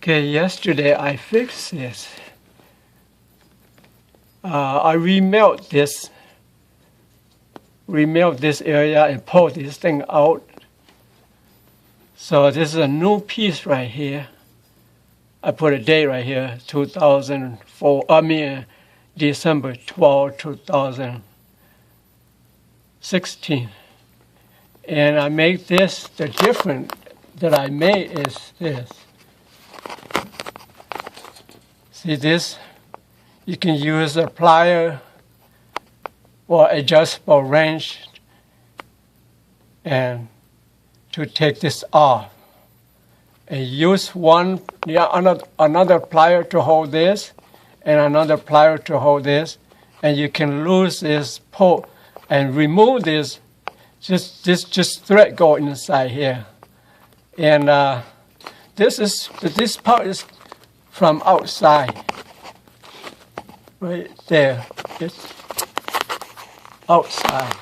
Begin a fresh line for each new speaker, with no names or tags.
Okay, yesterday I fixed this. I remelt this area and pull this thing out. So this is a new piece right here. I put a date right here, 2004. December 12, 2016. And I make this, the difference that I made is this. See this? You can use a plier or adjustable wrench and to take this off. And use another plier to hold this and another plier to hold this, and you can lose this pull and remove this. Just thread go inside here, and this part is from outside, right there. It's outside.